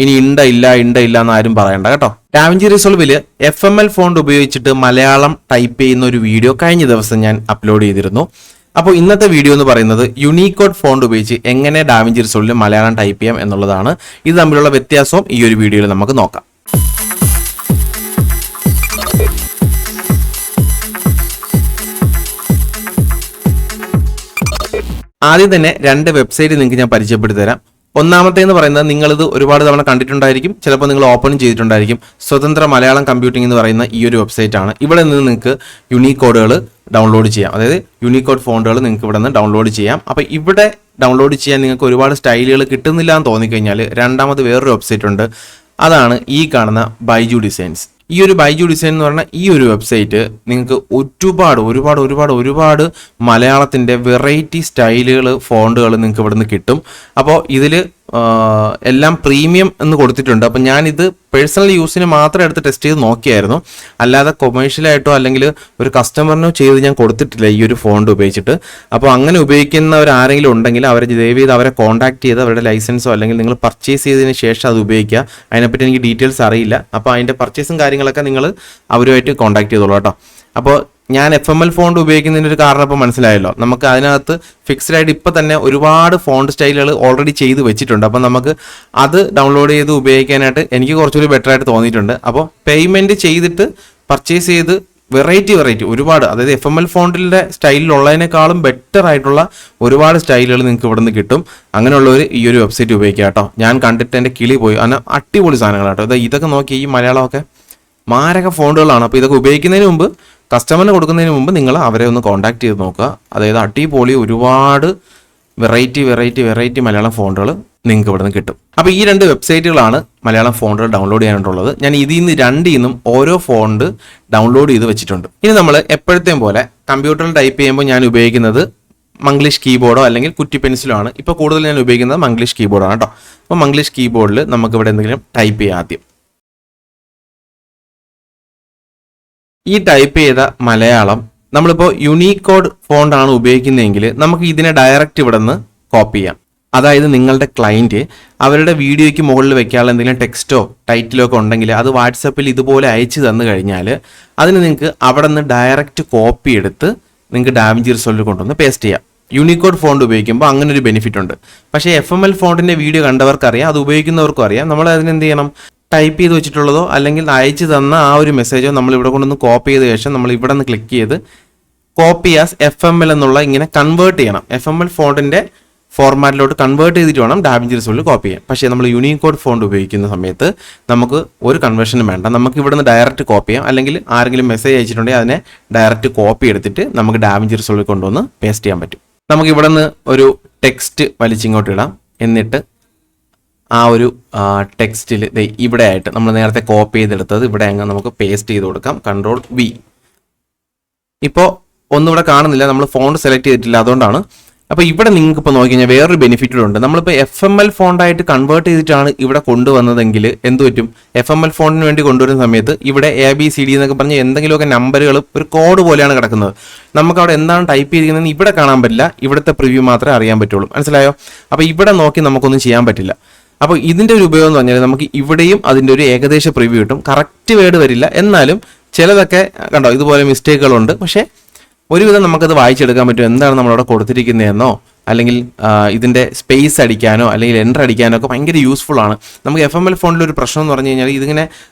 ഇനി ഇണ്ട ഇല്ല എന്ന് ആരും പറയണ്ട കേട്ടോ. ഡാവിഞ്ചി റിസോൾവിൽ FML ഫോണ്ട് ഉപയോഗിച്ചിട്ട് മലയാളം ടൈപ്പ് ചെയ്യുന്ന ഒരു വീഡിയോ കഴിഞ്ഞ ദിവസം ഞാൻ അപ്ലോഡ് ചെയ്തിരുന്നു. അപ്പോൾ ഇന്നത്തെ വീഡിയോ എന്ന് പറയുന്നത് യൂണിക്കോഡ് ഫോണ്ട് ഉപയോഗിച്ച് എങ്ങനെ ഡാവിഞ്ചി റിസോൾവിൽ മലയാളം ടൈപ്പ് ചെയ്യാം എന്നുള്ളതാണ്. ഇത് തമ്മിലുള്ള വ്യത്യാസവും ഈ ഒരു വീഡിയോയിൽ നമുക്ക് നോക്കാം. ആദ്യം തന്നെ രണ്ട് വെബ്സൈറ്റ് നിങ്ങൾക്ക് ഞാൻ പരിചയപ്പെടുത്തി തരാം. ഒന്നാമത്തേന്ന് പറയുന്നത് നിങ്ങളിത് ഒരുപാട് തവണ കണ്ടിട്ടുണ്ടായിരിക്കും, ചിലപ്പോൾ നിങ്ങൾ ഓപ്പൺ ചെയ്തിട്ടുണ്ടായിരിക്കും. സ്വതന്ത്ര മലയാളം കമ്പ്യൂട്ടിംഗ് എന്ന് പറയുന്ന ഈ ഒരു വെബ്സൈറ്റ് ആണ്. ഇവിടെ നിന്ന് നിങ്ങൾക്ക് യൂണിക്കോഡുകൾ ഡൗൺലോഡ് ചെയ്യാം. അതായത് യൂണിക്കോഡ് ഫോണ്ടുകൾ നിങ്ങൾക്ക് ഇവിടെ നിന്ന് ഡൗൺലോഡ് ചെയ്യാം. അപ്പോൾ ഇവിടെ ഡൗൺലോഡ് ചെയ്യാൻ നിങ്ങൾക്ക് ഒരുപാട് സ്റ്റൈലുകൾ കിട്ടുന്നില്ല എന്ന് തോന്നിക്കഴിഞ്ഞാൽ രണ്ടാമത് വേറൊരു വെബ്സൈറ്റ് ഉണ്ട്. അതാണ് ഈ കാണുന്ന ബൈജു ഡിസൈൻസ്. ഈ ഒരു ബൈജു ഡിസൈൻ എന്ന് പറഞ്ഞാൽ ഈ ഒരു വെബ്സൈറ്റ് നിങ്ങൾക്ക് ഒരുപാട് മലയാളത്തിൻ്റെ വെറൈറ്റി സ്റ്റൈലുകൾ ഫോണ്ടുകൾ നിങ്ങൾക്ക് ഇവിടെ നിന്ന് കിട്ടും. അപ്പോൾ ഇതിൽ എല്ലാം പ്രീമിയം എന്ന് കൊടുത്തിട്ടുണ്ട്. അപ്പം ഞാനിത് പേഴ്സണൽ യൂസിന് മാത്രം എടുത്ത് ടെസ്റ്റ് ചെയ്ത് നോക്കിയായിരുന്നു. അല്ലാതെ കൊമേഴ്ഷ്യലായിട്ടോ അല്ലെങ്കിൽ ഒരു കസ്റ്റമറിനോ ചെയ്ത് ഞാൻ കൊടുത്തിട്ടില്ല ഈ ഒരു ഫോണ്ട് ഉപയോഗിച്ചിട്ട്. അപ്പോൾ അങ്ങനെ ഉപയോഗിക്കുന്നവർ ആരെങ്കിലും ഉണ്ടെങ്കിൽ അവരെ ദയവ് ചെയ്ത് അവരെ കോൺടാക്ട് ചെയ്ത് അവരുടെ ലൈസൻസോ അല്ലെങ്കിൽ നിങ്ങൾ പർച്ചേസ് ചെയ്തതിന് ശേഷം അത് ഉപയോഗിക്കുക. അതിനെപ്പറ്റി എനിക്ക് ഡീറ്റെയിൽസ് അറിയില്ല. അപ്പോൾ അതിൻ്റെ പർച്ചേസും കാര്യങ്ങളൊക്കെ നിങ്ങൾ അവരുമായിട്ട് കോൺടാക്ട് ചെയ്തോളൂ കേട്ടോ. അപ്പോൾ ഞാൻ FML ഫോണ്ട് ഉപയോഗിക്കുന്നതിൻ്റെ ഒരു കാരണം ഇപ്പോൾ മനസ്സിലായല്ലോ. നമുക്ക് അതിനകത്ത് ഫിക്സ്ഡ് ആയിട്ട് ഇപ്പോൾ തന്നെ ഒരുപാട് ഫോണ്ട് സ്റ്റൈലുകൾ ഓൾറെഡി ചെയ്ത് വെച്ചിട്ടുണ്ട്. അപ്പം നമുക്ക് അത് ഡൗൺലോഡ് ചെയ്ത് ഉപയോഗിക്കാനായിട്ട് എനിക്ക് കുറച്ചുകൂടി ബെറ്റർ ആയിട്ട് തോന്നിയിട്ടുണ്ട്. അപ്പോൾ പേയ്മെൻറ്റ് ചെയ്തിട്ട് പർച്ചേസ് ചെയ്ത് വെറൈറ്റി ഒരുപാട്, അതായത് FML ഫോണ്ടിൻ്റെ സ്റ്റൈലിലുള്ളതിനേക്കാളും ബെറ്റർ ആയിട്ടുള്ള ഒരുപാട് സ്റ്റൈലുകൾ നിങ്ങൾക്ക് ഇവിടെ നിന്ന് കിട്ടും. അങ്ങനെയുള്ളവർ ഈ ഒരു വെബ്സൈറ്റ് ഉപയോഗിക്കുക കേട്ടോ. ഞാൻ കണ്ടിട്ട് എൻ്റെ കിളി പോയി. അങ്ങനെ അടിപൊളി സാധനങ്ങളാട്ടോ. ഇതൊക്കെ നോക്കി ഈ മലയാളമൊക്കെ മാരക ഫോണ്ടുകളാണ്. അപ്പോൾ ഇതൊക്കെ ഉപയോഗിക്കുന്നതിന് മുമ്പ്, കസ്റ്റമറിന് കൊടുക്കുന്നതിന് മുമ്പ് നിങ്ങൾ അവരെ ഒന്ന് കോൺടാക്ട് ചെയ്ത് നോക്കുക. അതായത് അടിപൊളി ഒരുപാട് വെറൈറ്റി മലയാളം ഫോണ്ടുകൾ നിങ്ങൾക്ക് ഇവിടെ നിന്ന് കിട്ടും. അപ്പോൾ ഈ രണ്ട് വെബ്സൈറ്റുകളാണ് മലയാളം ഫോണ്ടുകൾ ഡൗൺലോഡ് ചെയ്യാനായിട്ടുള്ളത്. ഞാൻ ഇതിൽ നിന്ന് രണ്ടിൽ ഓരോ ഫോണ്ട് ഡൗൺലോഡ് ചെയ്ത് വെച്ചിട്ടുണ്ട്. ഇനി നമ്മൾ എപ്പോഴത്തെയും പോലെ കമ്പ്യൂട്ടറിൽ ടൈപ്പ് ചെയ്യുമ്പോൾ ഞാൻ ഉപയോഗിക്കുന്നത് മംഗ്ലീഷ് കീബോർഡോ അല്ലെങ്കിൽ കുറ്റി പെൻസിലോ ആണ്. ഇപ്പോൾ കൂടുതൽ ഞാൻ ഉപയോഗിക്കുന്നത് മംഗ്ലീഷ് കീബോർഡാണ് കേട്ടോ. അപ്പോൾ മംഗ്ലീഷ് കീബോർഡിൽ നമുക്കിവിടെ എന്തെങ്കിലും ടൈപ്പ് ചെയ്യാം. ആദ്യം ഈ ടൈപ്പ് ചെയ്ത മലയാളം നമ്മളിപ്പോൾ യൂണിക്കോഡ് ഫോണ്ടാണ് ഉപയോഗിക്കുന്നതെങ്കിൽ നമുക്ക് ഇതിനെ ഡയറക്റ്റ് ഇവിടെ നിന്ന് കോപ്പി ചെയ്യാം. അതായത് നിങ്ങളുടെ ക്ലയൻറ്റ് അവരുടെ വീഡിയോയ്ക്ക് മുകളിൽ വെക്കാനുള്ള എന്തെങ്കിലും ടെക്സ്റ്റോ ടൈറ്റിലോ ഒക്കെ ഉണ്ടെങ്കിൽ അത് വാട്സപ്പിൽ ഇതുപോലെ അയച്ചു തന്നു കഴിഞ്ഞാൽ അതിന് നിങ്ങൾക്ക് അവിടെ നിന്ന് ഡയറക്റ്റ് കോപ്പി എടുത്ത് നിങ്ങൾക്ക് ഡാവിഞ്ചി റിസോൾവിൽ കൊണ്ടുവന്ന് പേസ്റ്റ് ചെയ്യാം. യൂണിക്കോഡ് ഫോണ്ട് ഉപയോഗിക്കുമ്പോൾ അങ്ങനെ ഒരു ബെനിഫിറ്റ് ഉണ്ട്. പക്ഷേ FML ഫോണ്ടിൻ്റെ വീഡിയോ കണ്ടവർക്കറിയാം, അത് ഉപയോഗിക്കുന്നവർക്കും അറിയാം. നമ്മൾ അതിനെന്ത് ചെയ്യണം, ടൈപ്പ് ചെയ്ത് വെച്ചിട്ടുള്ളതോ അല്ലെങ്കിൽ അയച്ചു തന്ന ആ ഒരു മെസ്സേജോ നമ്മൾ ഇവിടെ കൊണ്ടൊന്ന് കോപ്പി ചെയ്ത ശേഷം നമ്മൾ ഇവിടെ നിന്ന് ക്ലിക്ക് ചെയ്ത് കോപ്പി ആസ് FML എന്നുള്ള ഇങ്ങനെ കൺവേർട്ട് ചെയ്യണം. FML ഫോണ്ടിൻ്റെ ഫോർമാറ്റിലോട്ട് കൺവേർട്ട് ചെയ്തിട്ട് വേണം ഡാവിഞ്ചി റിസോൾവിൽ കോപ്പി ചെയ്യാം. പക്ഷേ നമ്മൾ യൂണിക്കോഡ് ഫോണ്ട് ഉപയോഗിക്കുന്ന സമയത്ത് നമുക്ക് ഒരു കൺവേർഷനും വേണ്ട. നമുക്ക് ഇവിടെ നിന്ന് ഡയറക്റ്റ് കോപ്പി ചെയ്യാം. അല്ലെങ്കിൽ ആരെങ്കിലും മെസ്സേജ് അയച്ചിട്ടുണ്ടെങ്കിൽ അതിനെ ഡയറക്റ്റ് കോപ്പി എടുത്തിട്ട് നമുക്ക് ഡാവിഞ്ചി റിസോൾവിൽ കൊണ്ടുവന്ന് പേസ്റ്റ് ചെയ്യാൻ പറ്റും. നമുക്ക് ഇവിടെ നിന്ന് ഒരു ടെക്സ്റ്റ് വലിച്ചിങ്ങോട്ട് ഇടാം. എന്നിട്ട് ആ ഒരു ടെക്സ്റ്റിൽ ഇവിടെ ആയിട്ട് നമ്മൾ നേരത്തെ കോപ്പി ചെയ്തെടുത്തത് ഇവിടെ അങ്ങ് നമുക്ക് പേസ്റ്റ് ചെയ്ത് കൊടുക്കാം. Ctrl+V. ഇപ്പോൾ ഒന്നും ഇവിടെ കാണുന്നില്ല, നമ്മൾ ഫോണ്ട് സെലക്ട് ചെയ്തിട്ടില്ല, അതുകൊണ്ടാണ്. അപ്പോൾ ഇവിടെ നിങ്ങൾക്ക് ഇപ്പോൾ നോക്കി കഴിഞ്ഞാൽ വേറൊരു ബെനിഫിറ്റ് ഉണ്ട്. നമ്മളിപ്പോൾ FML ഫോണ്ടായിട്ട് കൺവേർട്ട് ചെയ്തിട്ടാണ് ഇവിടെ കൊണ്ടുവന്നതെങ്കിൽ എന്ത് പറ്റും, FML ഫോണ്ടിന് വേണ്ടി കൊണ്ടുവരുന്ന സമയത്ത് ഇവിടെ ABCD എന്നൊക്കെ പറഞ്ഞ് എന്തെങ്കിലുമൊക്കെ നമ്പറുകൾ ഒരു കോഡ് പോലെയാണ് കിടക്കുന്നത്. നമുക്ക് അവിടെ എന്താണ് ടൈപ്പ് ചെയ്തിരിക്കുന്നതെന്ന് ഇവിടെ കാണാൻ പറ്റില്ല, ഇവിടുത്തെ പ്രിവ്യൂ മാത്രമേ അറിയാൻ പറ്റുള്ളൂ. മനസ്സിലായോ? അപ്പോൾ ഇവിടെ നോക്കി നമുക്കൊന്നും ചെയ്യാൻ പറ്റില്ല. അപ്പോൾ ഇതിൻ്റെ ഒരു ഉപയോഗം എന്ന് പറഞ്ഞാൽ നമുക്ക് ഇവിടെയും അതിൻ്റെ ഒരു ഏകദേശ പ്രിവ്യൂ കിട്ടും. കറക്റ്റ് വേർഡ് വരില്ല, എന്നാലും ചിലതൊക്കെ കണ്ടോ ഇതുപോലെ മിസ്റ്റേക്കുകളുണ്ട്. പക്ഷേ ഒരുവിധം നമുക്കത് വായിച്ചെടുക്കാൻ പറ്റും. എന്താണ് നമ്മളവിടെ കൊടുത്തിരിക്കുന്നതെന്നോ അല്ലെങ്കിൽ ഇതിൻ്റെ സ്പേസ് അടിക്കാനോ അല്ലെങ്കിൽ എൻ്റർ അടിക്കാനോ ഒക്കെ ഭയങ്കര യൂസ്ഫുൾ ആണ്. നമുക്ക് FML ഫോണ്ടിൽ ഒരു പ്രശ്നം എന്ന് പറഞ്ഞു കഴിഞ്ഞാൽ ഇതിങ്ങനെ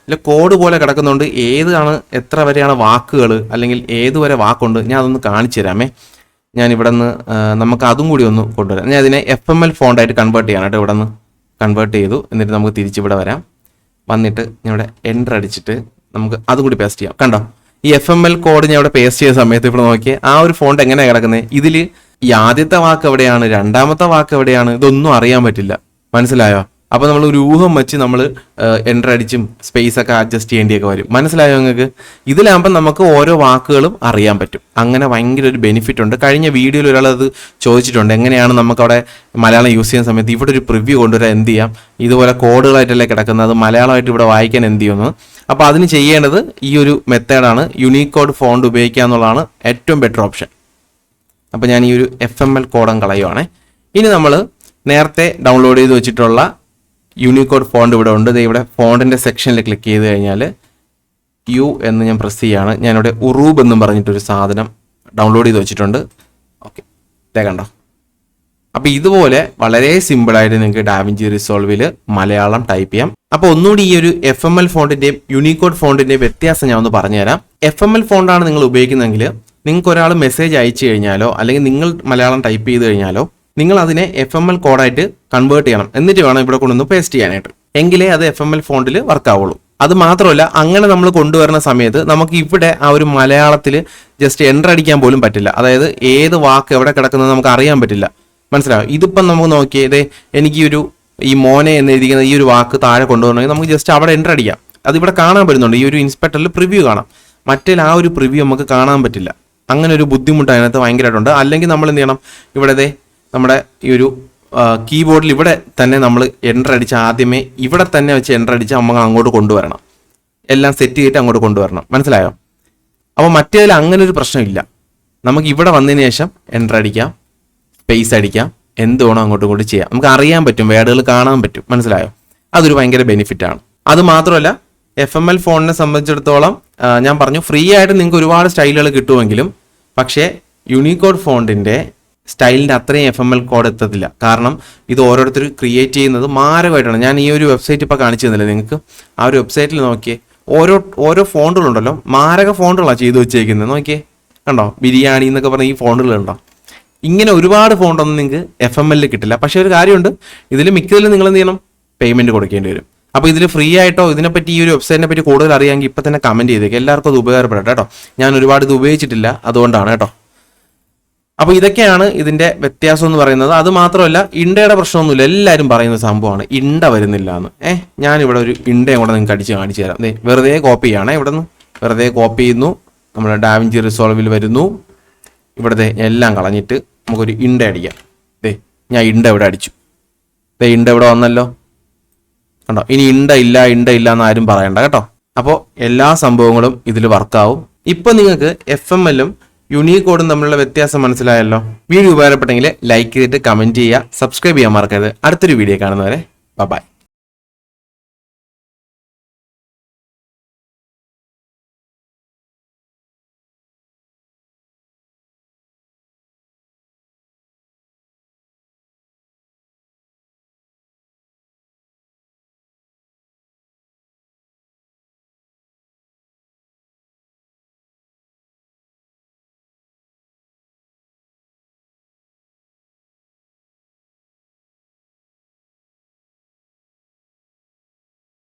കോഡ് പോലെ കിടക്കുന്നുണ്ട്. ഏതാണ് എത്ര വരെയാണ് വാക്കുകൾ അല്ലെങ്കിൽ ഏതുവരെ വാക്കുണ്ട്, ഞാൻ അതൊന്ന് കാണിച്ചു തരാമേ. ഞാൻ ഇവിടെ നിന്ന് നമുക്ക് അതും കൂടി ഒന്ന് കൊണ്ടുവരാം. ഞാൻ ഇതിനെ FML ഫോണ്ടായിട്ട് കൺവേർട്ട് ചെയ്യാനായിട്ട് ഇവിടെ നിന്ന് കൺവേർട്ട് ചെയ്തു. എന്നിട്ട് നമുക്ക് തിരിച്ചിവിടെ വരാം. വന്നിട്ട് ഞാൻ ഇവിടെ എൻ്റർ അടിച്ചിട്ട് നമുക്ക് അതും കൂടി പേസ്റ്റ് ചെയ്യാം. കണ്ടോ ഈ FML കോഡ് ഞാൻ ഇവിടെ പേസ്റ്റ് ചെയ്യുന്ന സമയത്ത് ഇവിടെ നോക്കിയാൽ ആ ഒരു ഫോണ്ട് എങ്ങനെയാണ് കിടക്കുന്നത്. ഇതിൽ ഈ ആദ്യത്തെ വാക്ക് എവിടെയാണ്, രണ്ടാമത്തെ വാക്ക് എവിടെയാണ്, ഇതൊന്നും അറിയാൻ പറ്റില്ല. മനസ്സിലായോ? അപ്പോൾ നമ്മൾ ഒരു ഊഹം വെച്ച് നമ്മൾ എൻ്റർ അടിച്ചും സ്പേസ് ഒക്കെ അഡ്ജസ്റ്റ് ചെയ്യേണ്ടിയൊക്കെ വരും. മനസ്സിലായോ നിങ്ങൾക്ക്? ഇതിലാകുമ്പോൾ നമുക്ക് ഓരോ വാക്കുകളും അറിയാൻ പറ്റും. അങ്ങനെ ഭയങ്കര ഒരു ബെനിഫിറ്റ് ഉണ്ട്. കഴിഞ്ഞ വീഡിയോയിൽ ഒരാളത് ചോദിച്ചിട്ടുണ്ട്, എങ്ങനെയാണ് നമുക്കവിടെ മലയാളം യൂസ് ചെയ്യുന്ന സമയത്ത് ഇവിടെ ഒരു പ്രിവ്യൂ കൊണ്ടുവരാൻ എന്ത് ചെയ്യാം, ഇതുപോലെ കോഡുകളായിട്ടല്ലേ കിടക്കുന്നത്, മലയാളമായിട്ട് ഇവിടെ വായിക്കാൻ എന്ത് ചെയ്യുമെന്ന്. അപ്പോൾ അതിന് ചെയ്യേണ്ടത് ഈ ഒരു മെത്തേഡാണ്. യൂണിക്കോഡ് ഫോണ്ട് ഉപയോഗിക്കുക എന്നുള്ളതാണ് ഏറ്റവും ബെറ്റർ ഓപ്ഷൻ. അപ്പോൾ ഞാൻ ഈ ഒരു FML കോഡം കളയുവാണേ. ഇനി നമ്മൾ നേരത്തെ ഡൗൺലോഡ് ചെയ്ത് വെച്ചിട്ടുള്ള യൂണിക്കോഡ് ഫോണ്ട് ഇവിടെ ഉണ്ട്. ഇവിടെ ഫോണ്ടിൻ്റെ സെക്ഷനിൽ ക്ലിക്ക് ചെയ്ത് കഴിഞ്ഞാൽ യു എന്ന് ഞാൻ പ്രസ് ചെയ്യുകയാണ്. ഞാനിവിടെ ഉറൂബ് എന്നും പറഞ്ഞിട്ടൊരു സാധനം ഡൗൺലോഡ് ചെയ്ത് വെച്ചിട്ടുണ്ട്. ഓക്കെ, ഇതേ കണ്ടോ. അപ്പോൾ ഇതുപോലെ വളരെ സിമ്പിളായിട്ട് നിങ്ങൾക്ക് ഡാവിഞ്ചി റിസോൾവിൽ മലയാളം ടൈപ്പ് ചെയ്യാം. അപ്പോൾ ഒന്നുകൂടി ഈ ഒരു FML ഫോണ്ടിൻ്റെയും യൂണിക്കോഡ് ഫോണ്ടിൻ്റെയും വ്യത്യാസം ഞാൻ ഒന്ന് പറഞ്ഞുതരാം. FML ഫോണ്ടാണ് നിങ്ങൾ ഉപയോഗിക്കുന്നതെങ്കിൽ നിങ്ങൾക്ക് ഒരാൾ മെസ്സേജ് അയച്ചു കഴിഞ്ഞാലോ അല്ലെങ്കിൽ നിങ്ങൾ മലയാളം ടൈപ്പ് ചെയ്ത് കഴിഞ്ഞാലോ നിങ്ങൾ അതിനെ FML കോഡായിട്ട് കൺവേർട്ട് ചെയ്യണം. എന്നിട്ട് വേണം ഇവിടെ കൊണ്ടുവന്ന് പേസ്റ്റ് ചെയ്യാനായിട്ട്. എങ്കിലേ അത് FML ഫോണ്ടിൽ വർക്ക് ആവുള്ളൂ. അത് മാത്രമല്ല, അങ്ങനെ നമ്മൾ കൊണ്ടുവരുന്ന സമയത്ത് നമുക്ക് ഇവിടെ ആ ഒരു മലയാളത്തിൽ ജസ്റ്റ് എൻ്റർ അടിക്കാൻ പോലും പറ്റില്ല. അതായത് ഏത് വാക്ക് എവിടെ കിടക്കുന്നത് നമുക്ക് അറിയാൻ പറ്റില്ല. മനസ്സിലാവും? ഇതിപ്പം നമുക്ക് നോക്കിയത് എനിക്ക് ഈ മോനെ എന്ന് എഴുതിക്കുന്ന ഈ ഒരു വാക്ക് താഴെ കൊണ്ടുവരണമെങ്കിൽ നമുക്ക് ജസ്റ്റ് അവിടെ എൻ്റർ അടിക്കാം. അതിവിടെ കാണാൻ പറ്റുന്നുണ്ട്. ഈ ഒരു ഇൻസ്പെക്ടറിൽ പ്രിവ്യൂ കാണാം. മറ്റേ ആ ഒരു പ്രിവ്യൂ നമുക്ക് കാണാൻ പറ്റില്ല. അങ്ങനെ ഒരു ബുദ്ധിമുട്ട് അതിനകത്ത് ഭയങ്കരമായിട്ടുണ്ട്. അല്ലെങ്കിൽ നമ്മൾ എന്ത് ചെയ്യണം, ഇവിടെ നമ്മുടെ ഈ ഒരു കീബോർഡിൽ ഇവിടെ തന്നെ നമ്മൾ എൻ്റർ അടിച്ച് ആദ്യമേ ഇവിടെ തന്നെ വെച്ച് എൻ്റർ അടിച്ച് നമ്മൾ അങ്ങോട്ട് കൊണ്ടുവരണം. എല്ലാം സെറ്റ് ചെയ്തിട്ട് അങ്ങോട്ട് കൊണ്ടുവരണം. മനസ്സിലായോ? അപ്പോൾ മറ്റേതിൽ അങ്ങനെ ഒരു പ്രശ്നമില്ല. നമുക്ക് ഇവിടെ വന്നതിന് ശേഷം എൻ്റർ അടിക്കാം, സ്പേസ് അടിക്കാം, എന്ത് വേണോ അങ്ങോട്ടും ഇങ്ങോട്ട് ചെയ്യാം. നമുക്ക് അറിയാൻ പറ്റും, വേർഡുകൾ കാണാൻ പറ്റും. മനസ്സിലായോ? അതൊരു ഭയങ്കര ബെനിഫിറ്റാണ്. അത് മാത്രമല്ല, FML ഫോണിനെ സംബന്ധിച്ചിടത്തോളം ഞാൻ പറഞ്ഞു ഫ്രീ ആയിട്ട് നിങ്ങൾക്ക് ഒരുപാട് സ്റ്റൈലുകൾ കിട്ടുമെങ്കിലും പക്ഷേ യൂണിക്കോഡ് ഫോണ്ടിൻ്റെ സ്റ്റൈലിൻ്റെ അത്രയും FML കോഡ് എത്തത്തില്ല. കാരണം ഇത് ഓരോരുത്തർ ക്രിയേറ്റ് ചെയ്യുന്നത് മാരകമായിട്ടാണ്. ഞാൻ ഈ ഒരു വെബ്സൈറ്റ് ഇപ്പോൾ കാണിച്ചു തന്നില്ലേ നിങ്ങൾക്ക്? ആ ഒരു വെബ്സൈറ്റിൽ നോക്കിയേ, ഓരോ ഫോണ്ടുകളുണ്ടല്ലോ, മാരക ഫോണ്ടുകളാണ് ചെയ്തു വെച്ചേക്കുന്നത്. നോക്കിയേ, കണ്ടോ? ബിരിയാണി എന്നൊക്കെ പറഞ്ഞ ഈ ഫോണ്ടുകളുണ്ടോ? ഇങ്ങനെ ഒരുപാട് ഫോണ്ടൊന്നും നിങ്ങൾക്ക് FML കിട്ടില്ല. പക്ഷേ ഒരു കാര്യമുണ്ട്, ഇതിൽ മിക്കതിലും നിങ്ങൾ എന്ത് ചെയ്യണം, പേയ്മെൻറ്റ് കൊടുക്കേണ്ടി വരും. അപ്പോൾ ഇതിൽ ഫ്രീ ആയിട്ടോ ഇതിനെപ്പറ്റി ഈ ഒരു വെബ്സൈറ്റിനെ പറ്റി കൂടുതൽ അറിയാമെങ്കിൽ ഇപ്പം തന്നെ കമൻറ്റ് ചെയ്തേക്ക്. എല്ലാവർക്കും അത് ഉപകാരപ്പെടട്ടെ കേട്ടോ. ഞാൻ ഒരുപാട് ഇത് ഉപയോഗിച്ചിട്ടില്ല, അതുകൊണ്ടാണ് കേട്ടോ. അപ്പോൾ ഇതൊക്കെയാണ് ഇതിൻ്റെ വ്യത്യാസം എന്ന് പറയുന്നത്. അത് മാത്രമല്ല, ഇണ്ടയുടെ പ്രശ്നമൊന്നുമില്ല. എല്ലാവരും പറയുന്ന സംഭവമാണ് ഇണ്ട വരുന്നില്ല എന്ന്. ഞാനിവിടെ ഒരു ഇണ്ടയും കൂടെ നിങ്ങൾക്ക് കാണിച്ചു തരാം. വെറുതെ കോപ്പി ചെയ്യണേ. ഇവിടെ നിന്ന് വെറുതെ കോപ്പി ചെയ്യുന്നു, നമ്മുടെ ഡാവിഞ്ചി റിസോൾവിൽ വരുന്നു. ഇവിടുത്തെ എല്ലാം കളഞ്ഞിട്ട് നമുക്കൊരു ഇണ്ട അടിക്കാം. ഞാൻ ഇണ്ട ഇവിടെ അടിച്ചു. ഇണ്ട ഇവിടെ വന്നല്ലോ, കണ്ടോ? ഇനി ഇണ്ട ഇല്ല എന്ന് ആരും പറയണ്ട കേട്ടോ. അപ്പോൾ എല്ലാ സംഭവങ്ങളും ഇതിൽ വർക്കാവും. ഇപ്പം നിങ്ങൾക്ക് FMLും യൂണിക്കോഡും തമ്മിലുള്ള വ്യത്യാസം മനസ്സിലായല്ലോ. വീഡിയോ ഉപകാരപ്പെട്ടെങ്കിൽ ലൈക്ക് ചെയ്തിട്ട് കമൻറ്റ് ചെയ്യുക, സബ്സ്ക്രൈബ് ചെയ്യാൻ മറക്കരുത്. അടുത്തൊരു വീഡിയോ കാണുന്നവരെ ബൈ.